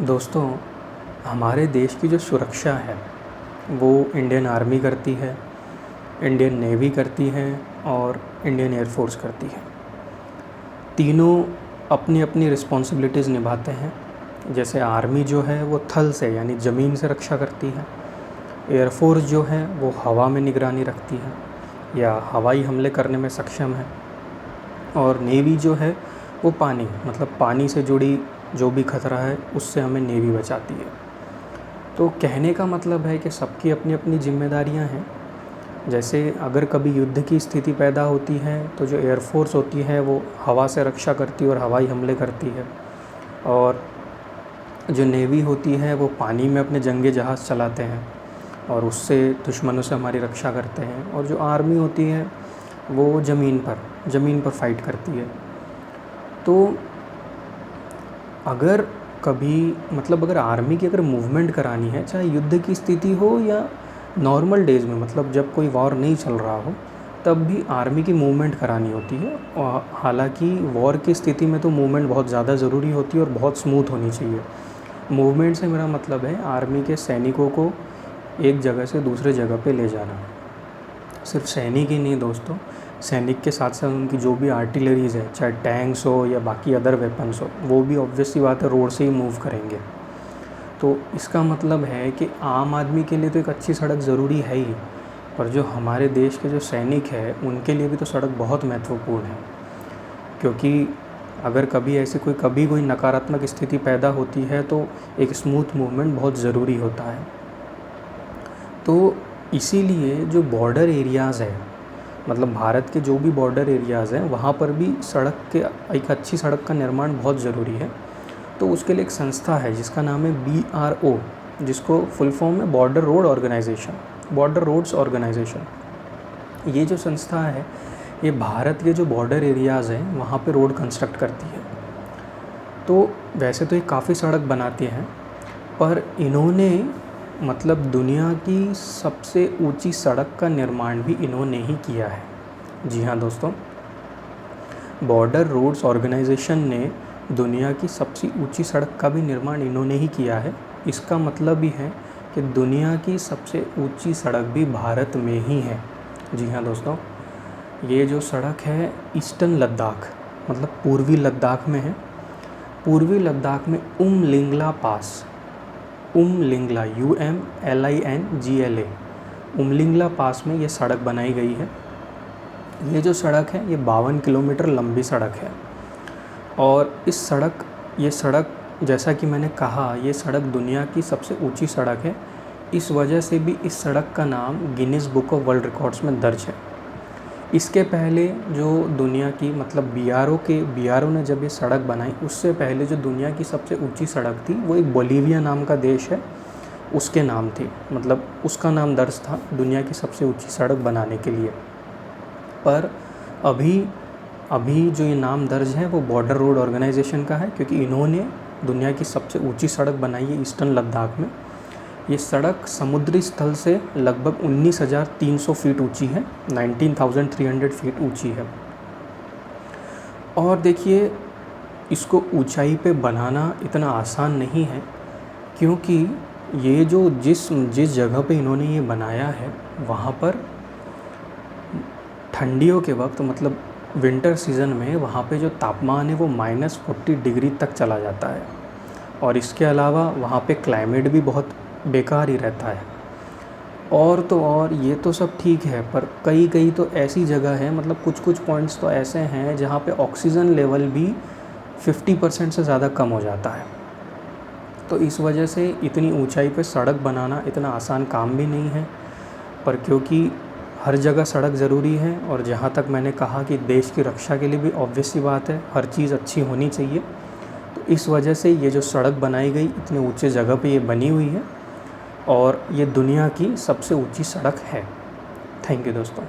दोस्तों, हमारे देश की जो सुरक्षा है वो इंडियन आर्मी करती है, इंडियन नेवी करती है और इंडियन एयरफोर्स करती है। तीनों अपनी अपनी रिस्पॉन्सिबिलिटीज़ निभाते हैं। जैसे आर्मी जो है वो थल से यानी ज़मीन से रक्षा करती है, एयरफोर्स जो है वो हवा में निगरानी रखती है या हवाई हमले करने में सक्षम है, और नेवी जो है वो पानी मतलब पानी से जुड़ी जो भी खतरा है उससे हमें नेवी बचाती है। तो कहने का मतलब है कि सबकी अपनी अपनी जिम्मेदारियां हैं। जैसे अगर कभी युद्ध की स्थिति पैदा होती है तो जो एयरफोर्स होती है वो हवा से रक्षा करती है और हवाई हमले करती है, और जो नेवी होती है वो पानी में अपने जंगी जहाज़ चलाते हैं और उससे दुश्मनों से हमारी रक्षा करते हैं, और जो आर्मी होती है वो ज़मीन पर फ़ाइट करती है। तो अगर कभी अगर आर्मी की अगर मूवमेंट करानी है, चाहे युद्ध की स्थिति हो या नॉर्मल डेज़ में, मतलब जब कोई वॉर नहीं चल रहा हो, तब भी आर्मी की मूवमेंट करानी होती है। और हालांकि वॉर की स्थिति में तो मूवमेंट बहुत ज़्यादा ज़रूरी होती है और बहुत स्मूथ होनी चाहिए। मूवमेंट से मेरा मतलब है आर्मी के सैनिकों को एक जगह से दूसरे जगह पे ले जाना। सिर्फ सैनिक ही नहीं दोस्तों, सैनिक के साथ साथ उनकी जो भी आर्टिलरीज़ है, चाहे टैंक्स हो या बाकी अदर वेपन्स हो, वो भी ऑब्वियस सी बात है रोड से ही मूव करेंगे। तो इसका मतलब है कि आम आदमी के लिए तो एक अच्छी सड़क ज़रूरी है ही, पर जो हमारे देश के जो सैनिक हैं उनके लिए भी तो सड़क बहुत महत्वपूर्ण है। क्योंकि अगर कभी कोई नकारात्मक स्थिति पैदा होती है तो एक स्मूथ मूवमेंट बहुत ज़रूरी होता है। तो इसीलिए जो बॉर्डर एरियाज़ है, मतलब भारत के जो भी बॉर्डर एरियाज़ हैं वहाँ पर भी एक अच्छी सड़क का निर्माण बहुत ज़रूरी है। तो उसके लिए एक संस्था है जिसका नाम है BRO, जिसको फुल फॉर्म है बॉर्डर रोड्स ऑर्गेनाइजेशन। ये जो संस्था है ये भारत के जो बॉर्डर एरियाज़ हैं वहाँ पे रोड कंस्ट्रक्ट करती है। तो वैसे तो ये काफ़ी सड़क बनाती हैं, पर इन्होंने दुनिया की सबसे ऊंची सड़क का निर्माण भी इन्होंने ही किया है। जी हाँ दोस्तों, बॉर्डर रोड्स ऑर्गेनाइजेशन ने दुनिया की सबसे ऊंची सड़क का भी निर्माण इन्होंने ही किया है। इसका मतलब भी है कि दुनिया की सबसे ऊंची सड़क भी भारत में ही है। जी हाँ दोस्तों, ये जो सड़क है ईस्टर्न लद्दाख पूर्वी लद्दाख में है। पूर्वी लद्दाख में उमलिंगला UMLINGLA उमलिंगला पास में ये सड़क बनाई गई है। ये जो सड़क है ये 52 किलोमीटर लंबी सड़क है, और ये सड़क जैसा कि मैंने कहा, ये सड़क दुनिया की सबसे ऊंची सड़क है। इस वजह से भी इस सड़क का नाम Guinness book of world records में दर्ज है। इसके पहले जो दुनिया की BRO ने जब ये सड़क बनाई, उससे पहले जो दुनिया की सबसे ऊंची सड़क थी वो एक बोलीविया नाम का देश है, उसके नाम थी, उसका नाम दर्ज था दुनिया की सबसे ऊंची सड़क बनाने के लिए। पर अभी जो ये नाम दर्ज है वो बॉर्डर रोड ऑर्गेनाइजेशन का है, क्योंकि इन्होंने दुनिया की सबसे ऊंची सड़क बनाई है ईस्टर्न लद्दाख में। ये सड़क समुद्री स्थल से लगभग 19,300 फीट ऊंची है, 19,300 फीट ऊंची है। और देखिए, इसको ऊंचाई पे बनाना इतना आसान नहीं है, क्योंकि ये जो जिस जगह पे इन्होंने ये बनाया है वहाँ पर ठंडियों के वक्त विंटर सीज़न में वहाँ पे जो तापमान है वो -40 डिग्री तक चला जाता है, और इसके अलावा वहाँ पे क्लाइमेट भी बहुत बेकार ही रहता है। और ये तो सब ठीक है, पर कई तो ऐसी जगह है, कुछ पॉइंट्स तो ऐसे हैं जहाँ पे ऑक्सीजन लेवल भी 50% से ज़्यादा कम हो जाता है। तो इस वजह से इतनी ऊंचाई पे सड़क बनाना इतना आसान काम भी नहीं है, पर क्योंकि हर जगह सड़क ज़रूरी है, और जहाँ तक मैंने कहा कि देश की रक्षा के लिए भी ऑब्वियस सी बात है हर चीज़ अच्छी होनी चाहिए, तो इस वजह से ये जो सड़क बनाई गई इतने ऊंचे जगह पे ये बनी हुई है, और ये दुनिया की सबसे ऊंची सड़क है। थैंक यू दोस्तों।